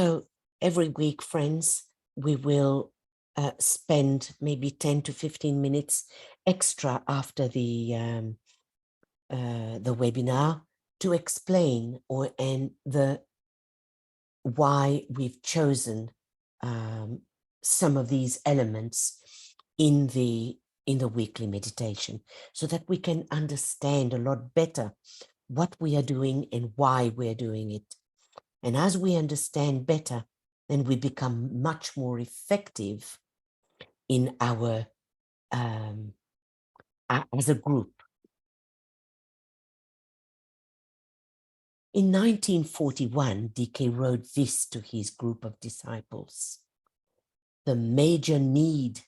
So every week, friends, we will spend maybe 10 to 15 minutes extra after the webinar to explain why we've chosen some of these elements in the weekly meditation, so that we can understand a lot better what we are doing and why we're doing it. And as we understand better, then we become much more effective in our as a group. In 1941, DK wrote this to his group of disciples: "The major need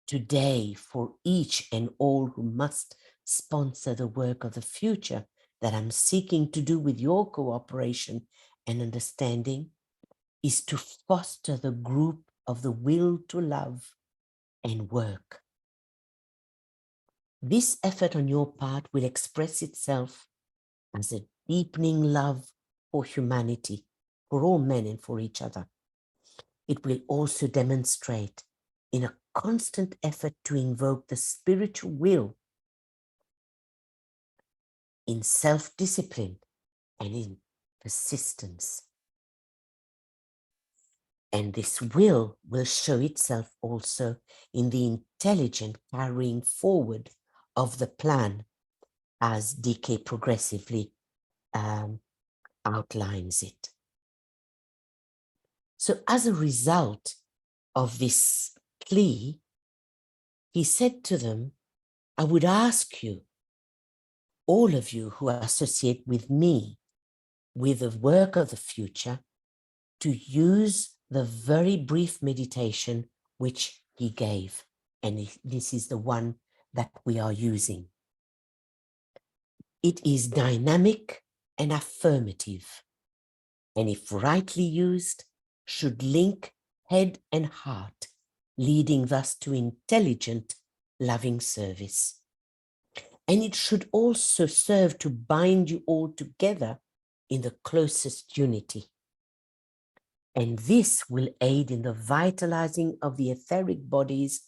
today for each and all who must sponsor the work of the future that I'm seeking to do with your cooperation and understanding is to foster the group of the will to love and work. This effort on your part will express itself as a deepening love for humanity, for all men and for each other. It will also demonstrate in a constant effort to invoke the spiritual will in self-discipline and in persistence. And this will show itself also in the intelligent carrying forward of the plan as DK progressively outlines it. So as a result of this plea, he said to them, I would ask you, all of you who associate with me, with the work of the future, to use the very brief meditation which he gave. And this is the one that we are using. It is dynamic and affirmative, and if rightly used, should link head and heart, leading thus to intelligent, loving service. And it should also serve to bind you all together in the closest unity. And this will aid in the vitalizing of the etheric bodies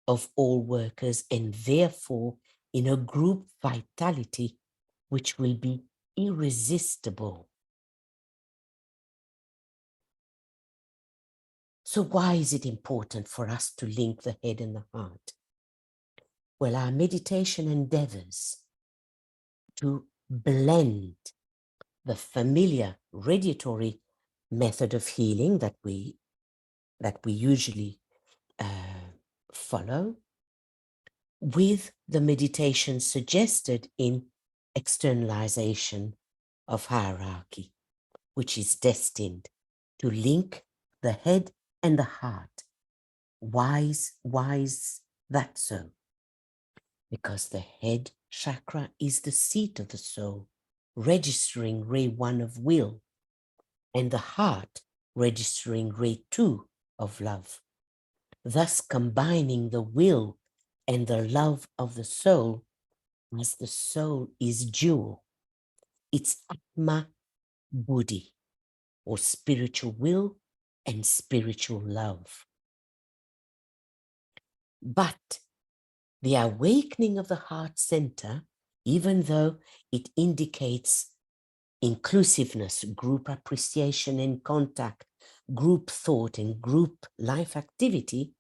of all workers, and therefore in a group vitality which will be irresistible. So why is it important for us to link the head and the heart? Well, our meditation endeavors to blend the familiar radiatory method of healing that we usually follow with the meditation suggested in externalization of hierarchy, which is destined to link the head and the heart. Why is that so? Because the head chakra is the seat of the soul, registering ray 1 of will, and the heart registering ray 2 of love, thus combining the will and the love of the soul, as the soul is dual. It's Atma Buddhi, or spiritual will and spiritual love. But the awakening of the heart center, even though it indicates inclusiveness, group appreciation and contact, group thought and group life activity,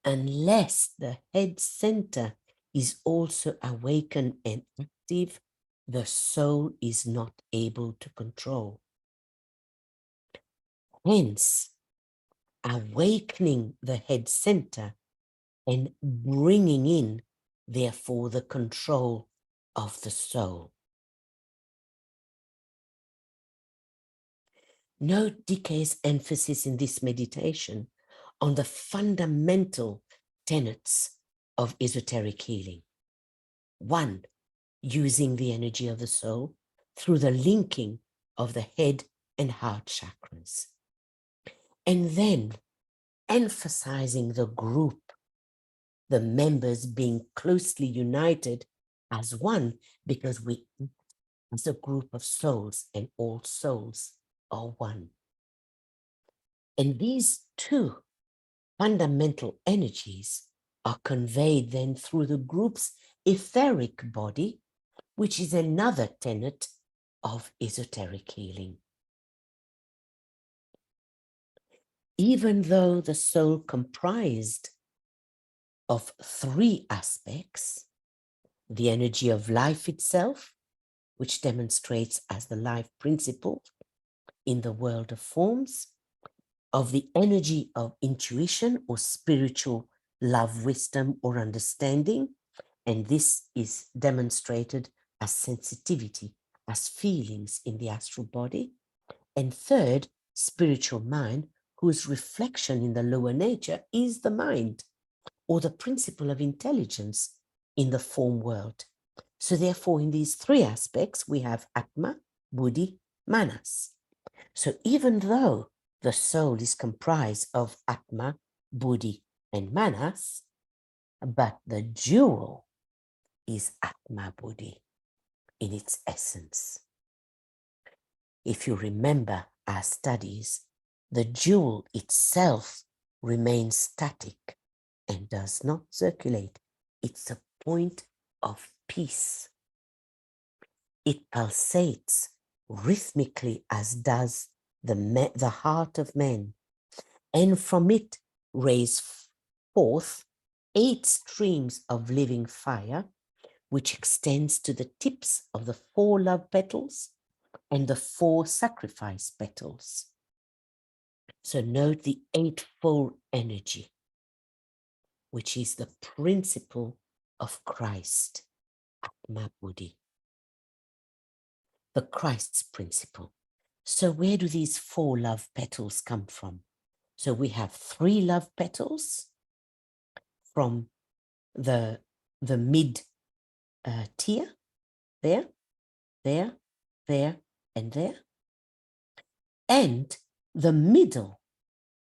unless the head center is also awakened and active, the soul is not able to control. Hence, awakening the head center and bringing in, therefore, the control of the soul. Note DK's emphasis in this meditation on the fundamental tenets of esoteric healing. 1, using the energy of the soul through the linking of the head and heart chakras. And then emphasizing the group, the members being closely united as one, because we as a group of souls and all souls are one. And these two fundamental energies are conveyed then through the group's etheric body, which is another tenet of esoteric healing. Even though the soul comprised of three aspects, the energy of life itself, which demonstrates as the life principle in the world of forms, of the energy of intuition or spiritual love, wisdom, or understanding, and this is demonstrated as sensitivity, as feelings in the astral body. And third, spiritual mind, whose reflection in the lower nature is the mind, or the principle of intelligence in the form world. So therefore, in these three aspects, we have Atma, Buddhi, Manas. So even though the soul is comprised of Atma, Buddhi, and Manas, but the jewel is Atma Buddhi in its essence. If you remember our studies, the jewel itself remains static and does not circulate. It's a point of peace. It pulsates rhythmically as does the heart of man, and from it raise forth 8 streams of living fire, which extends to the tips of the 4 love petals and the 4 sacrifice petals. So note the 8-fold energy, which is the principle of Christ, Atma Buddhi, the Christ's principle. So where do these 4 love petals come from? So we have 3 love petals from the mid tier, there, there, there, and there. And the middle,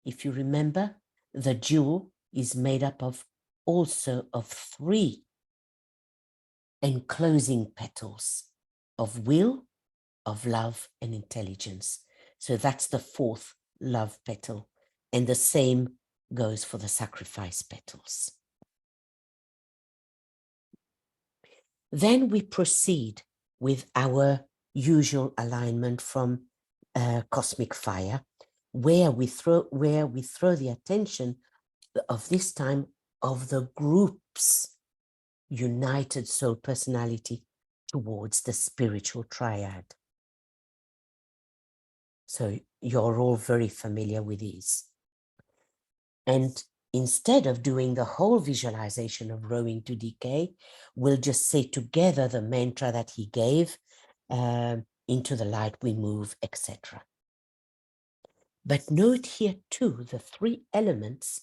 if you remember, the jewel is made up of also of 3 enclosing petals of will, of love, and intelligence. So that's the 4th love petal. And the same goes for the sacrifice petals. Then we proceed with our usual alignment from cosmic fire, where we throw the attention of this time of the group's united soul personality towards the spiritual triad. So you're all very familiar with these. And instead of doing the whole visualization of rowing to decay, we'll just say together the mantra that he gave, into the light we move, etc. But note here too the 3 elements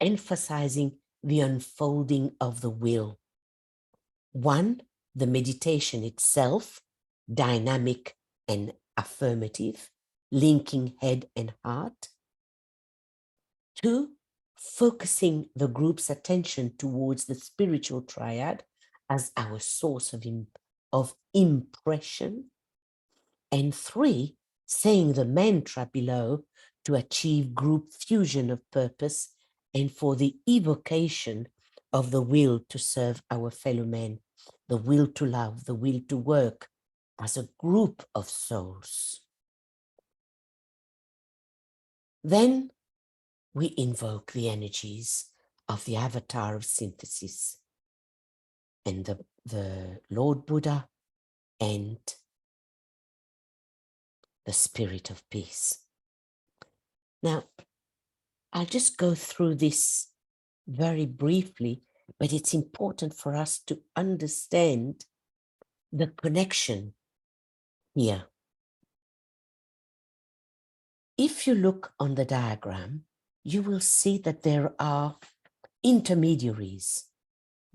emphasizing the unfolding of the will. 1, the meditation itself, dynamic and affirmative, linking head and heart. 2, focusing the group's attention towards the spiritual triad as our source of impression. And 3, saying the mantra below to achieve group fusion of purpose and for the evocation of the will to serve our fellow men, the will to love, the will to work as a group of souls. Then we invoke the energies of the avatar of synthesis and the Lord Buddha and the spirit of peace. Now, I'll just go through this very briefly, but it's important for us to understand the connection here. If you look on the diagram, you will see that there are intermediaries.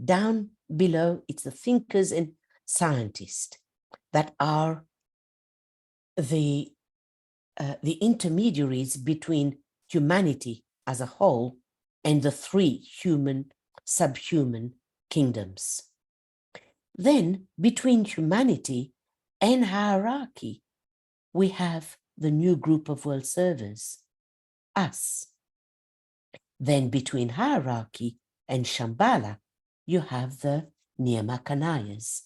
Down below, it's the thinkers and scientists that are the intermediaries between humanity as a whole and the 3 subhuman kingdoms. Then, between humanity and hierarchy, we have the new group of world servers, us. Then between hierarchy and Shambhala, you have the Nirmakanayas,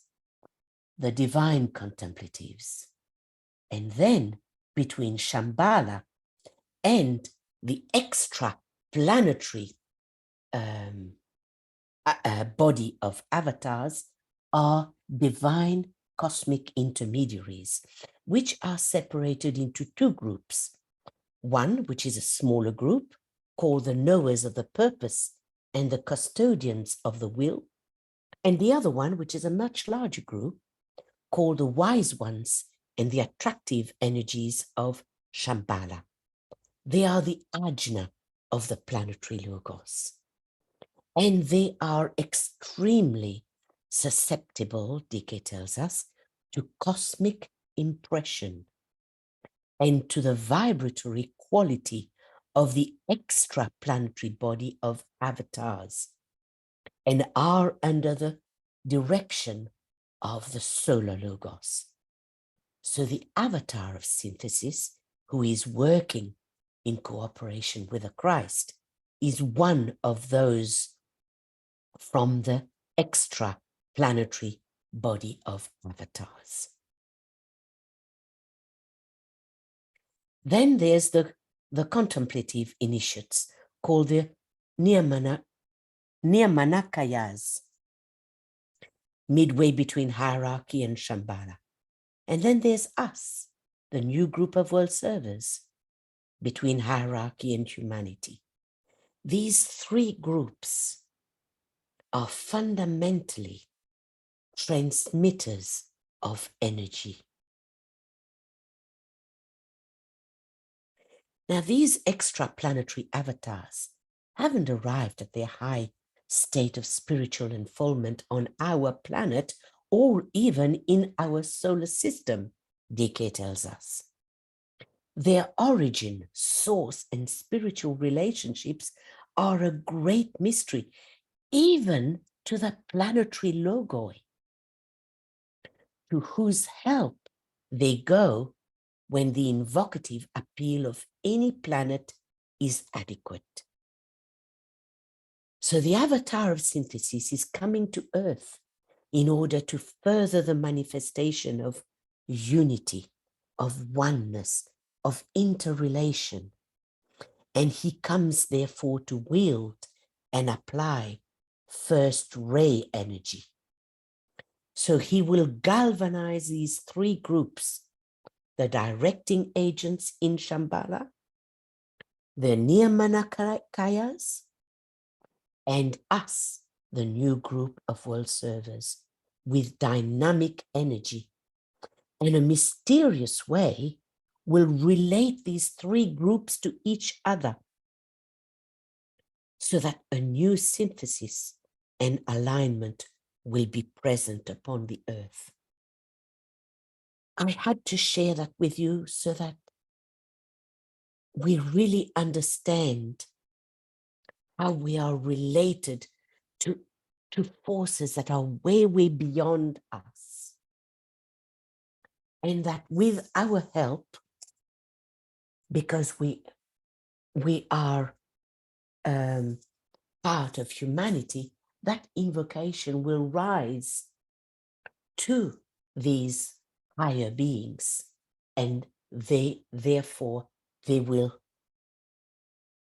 the divine contemplatives. And then between Shambhala and the extra planetary body of avatars are divine cosmic intermediaries, which are separated into two groups. One, which is a smaller group, called the knowers of the purpose and the custodians of the will, and the other one, which is a much larger group, called the wise ones and the attractive energies of Shambhala. They are the ajna of the planetary logos. And they are extremely susceptible, DK tells us, to cosmic impression and to the vibratory quality of the extraplanetary body of avatars, and are under the direction of the solar logos. So the avatar of synthesis, who is working in cooperation with the Christ, is one of those from the extraplanetary body of avatars. Then there's the contemplative initiates called the Nirmanakayas, midway between hierarchy and Shambhala. And then there's us, the new group of world servers, between hierarchy and humanity. These three groups are fundamentally transmitters of energy. Now, these extraplanetary avatars haven't arrived at their high state of spiritual unfoldment on our planet or even in our solar system, DK tells us. Their origin, source, and spiritual relationships are a great mystery, even to the planetary logoi, to whose help they go when the invocative appeal of any planet is adequate. So the avatar of synthesis is coming to Earth in order to further the manifestation of unity, of oneness, of interrelation. And he comes therefore to wield and apply first ray energy. So he will galvanize these three groups: the directing agents in Shambhala, the Nirmanakayas, and us, the new group of world servers, with dynamic energy. In a mysterious way, will relate these three groups to each other so that a new synthesis and alignment will be present upon the earth. I had to share that with you so that we really understand how we are related to forces that are way, way beyond us. And that with our help, because we are part of humanity, that invocation will rise to these higher beings, and therefore they will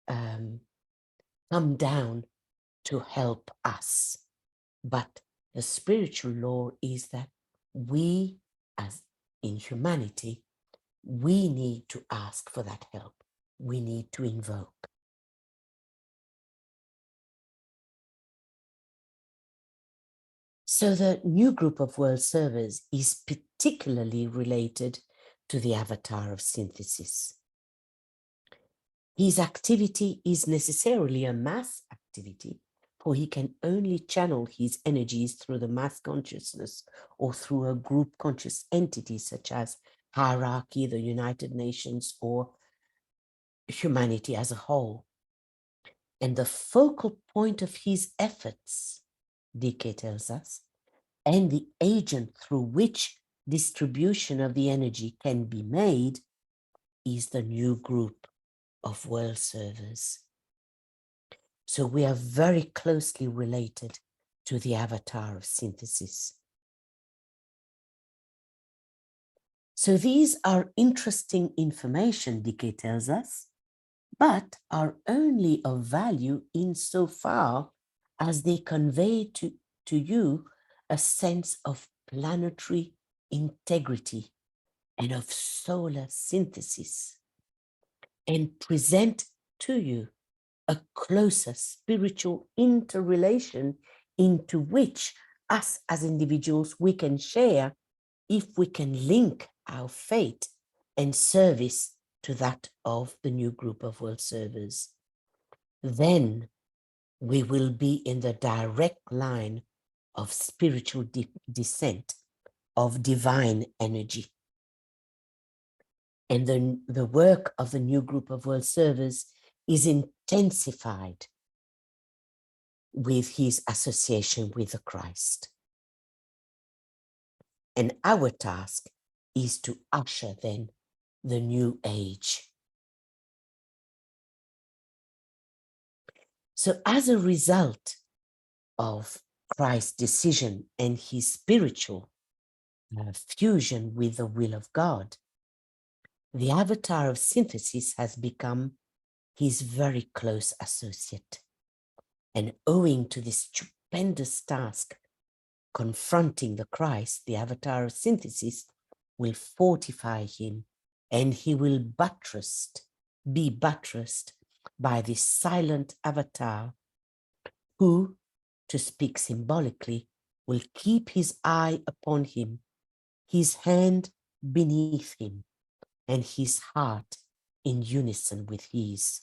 come down to help us. But the spiritual law is that we, as in humanity, we need to ask for that help. We need to invoke. So the new group of world servers is particularly related to the avatar of synthesis. His activity is necessarily a mass activity, for he can only channel his energies through the mass consciousness or through a group conscious entity such as hierarchy, the United Nations, or humanity as a whole. And the focal point of his efforts, DK tells us, and the agent through which distribution of the energy can be made is the new group of world servers. So we are very closely related to the avatar of synthesis. So these are interesting information, Dike tells us, but are only of value insofar as they convey to you a sense of planetary integrity and of solar synthesis, and present to you a closer spiritual interrelation into which us as individuals we can share if we can link our fate and service to that of the new group of world servers. Then we will be in the direct line of spiritual descent of divine energy. And the work of the new group of world servers is intensified with his association with the Christ. And our task is to usher then the new age. So as a result of Christ's decision and his spiritual fusion with the will of God, the avatar of synthesis has become his very close associate. And owing to this stupendous task, confronting the Christ, the avatar of synthesis will fortify him, and he will be buttressed by this silent avatar who, to speak symbolically, will keep his eye upon him, his hand beneath him, and his heart in unison with his.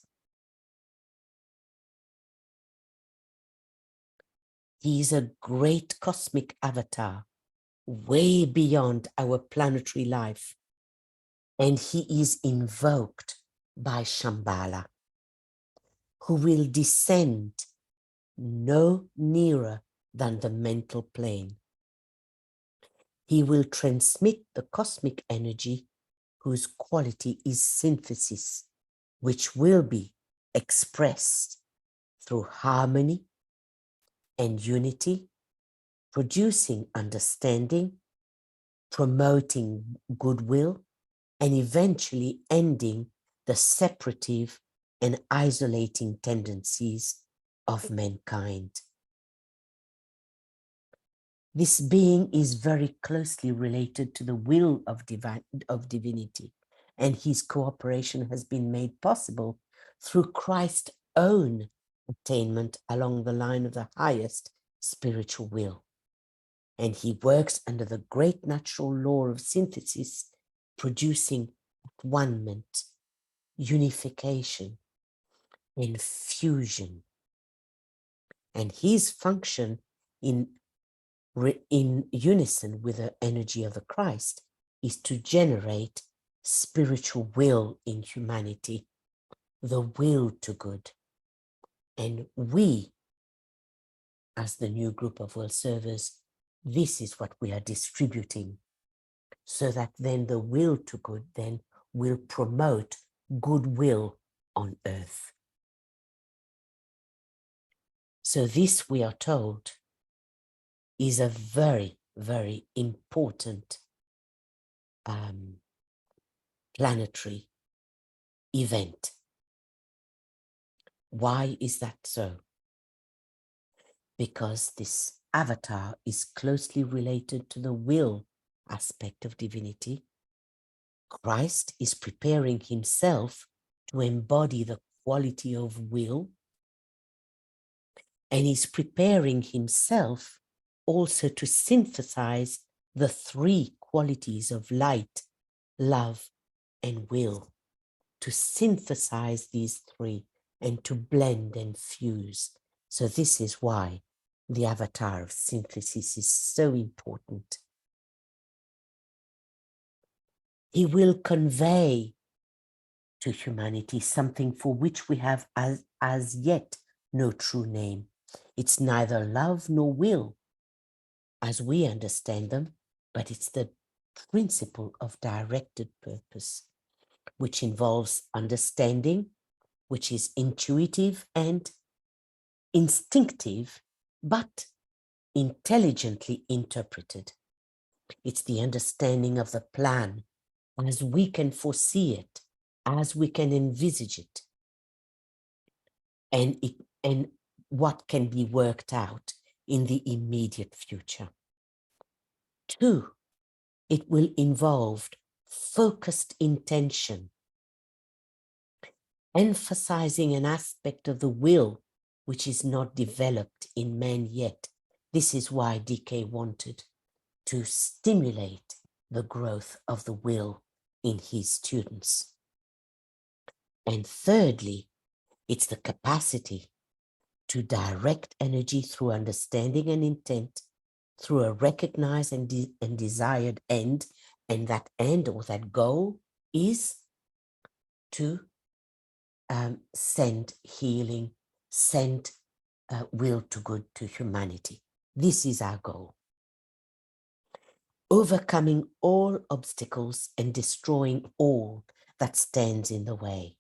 He is a great cosmic avatar, way beyond our planetary life, and he is invoked by Shambhala, who will descend no nearer than the mental plane. He will transmit the cosmic energy whose quality is synthesis, which will be expressed through harmony and unity, producing understanding, promoting goodwill, and eventually ending the separative and isolating tendencies of mankind. This being is very closely related to the will of divinity, and his cooperation has been made possible through Christ's own attainment along the line of the highest spiritual will. And he works under the great natural law of synthesis, producing one-ment, unification, and fusion. And his function in unison with the energy of the Christ is to generate spiritual will in humanity, the will to good. And we, as the new group of world servers, this is what we are distributing, so that then the will to good then will promote goodwill on earth. So this, we are told, is a very, very important planetary event. Why is that so? Because this avatar is closely related to the will aspect of divinity. Christ is preparing himself to embody the quality of will, and he's preparing himself also to synthesize the three qualities of light, love, and will, to synthesize these three and to blend and fuse. So this is why the avatar of synthesis is so important. He will convey to humanity something for which we have as yet no true name. It's neither love nor will as we understand them, but it's the principle of directed purpose, which involves understanding which is intuitive and instinctive, but intelligently interpreted. It's the understanding of the plan as we can foresee it, as we can envisage it, and what can be worked out in the immediate future. 2, it will involve focused intention, emphasizing an aspect of the will which is not developed in man yet. This is why DK wanted to stimulate the growth of the will in his students. And thirdly, it's the capacity to direct energy through understanding and intent, through a recognized and desired end, and that end or that goal is to send healing, send will to good to humanity. This is our goal. Overcoming all obstacles and destroying all that stands in the way.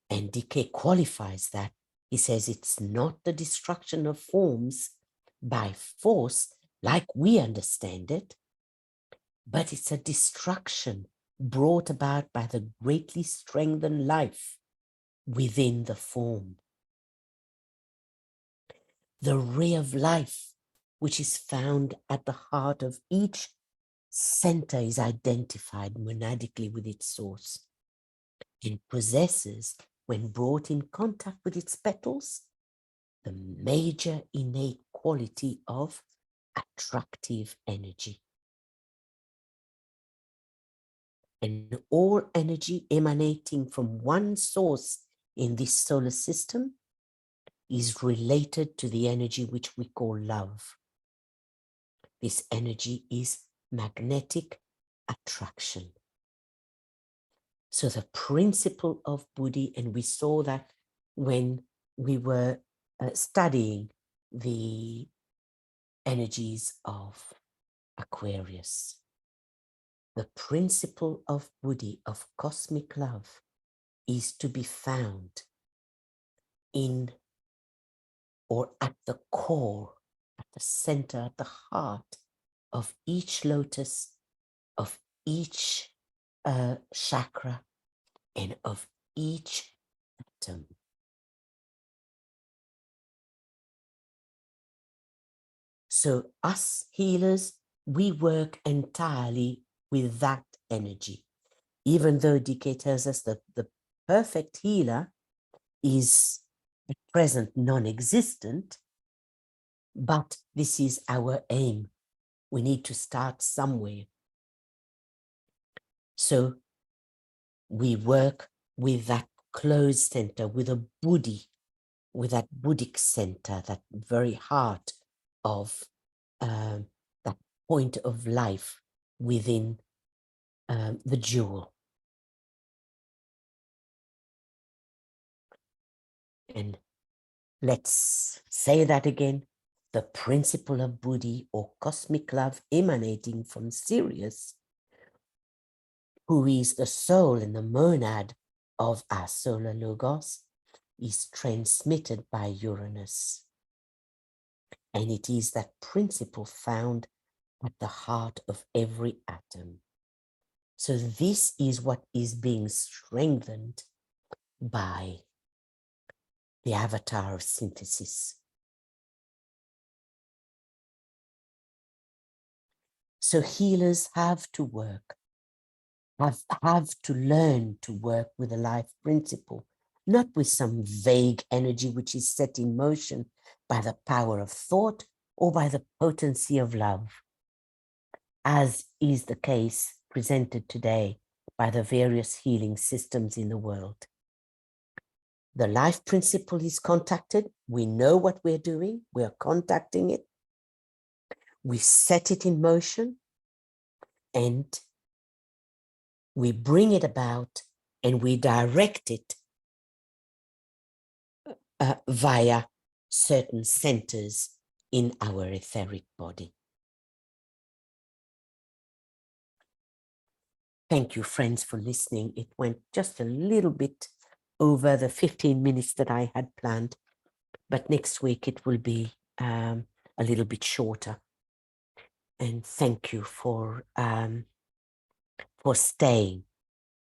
And DK qualifies that. He says it's not the destruction of forms by force like we understand it, but it's a destruction brought about by the greatly strengthened life within the form. The ray of life, which is found at the heart of each center, is identified monadically with its source and possesses, when brought in contact with its petals, the major innate quality of attractive energy. And all energy emanating from one source in this solar system is related to the energy which we call love. This energy is magnetic attraction. So the principle of Buddhi, and we saw that when we were studying the energies of Aquarius. The principle of Buddhi, of cosmic love, is to be found in or at the core, at the center, at the heart of each lotus, of each chakra, and of each atom. So us healers, we work entirely with that energy. Even though DK tells us that the perfect healer is at present non-existent, but this is our aim. We need to start somewhere. So we work with that closed center, with a Buddhi, with that Buddhic center, that very heart of that point of life within the jewel. And let's say that again. The principle of Buddhi, or cosmic love, emanating from Sirius, who is the soul and the monad of our solar logos, is transmitted by Uranus. And it is that principle found at the heart of every atom. So this is what is being strengthened by the avatar of synthesis. So healers have to work, have to learn to work with the life principle, not with some vague energy which is set in motion by the power of thought or by the potency of love, as is the case presented today by the various healing systems in the world. The life principle is contacted. We know what we're doing. We're contacting it. We set it in motion and we bring it about and we direct it via certain centers in our etheric body. Thank you, friends, for listening. It went just a little bit over the 15 minutes that I had planned, but next week it will be a little bit shorter. And thank you for staying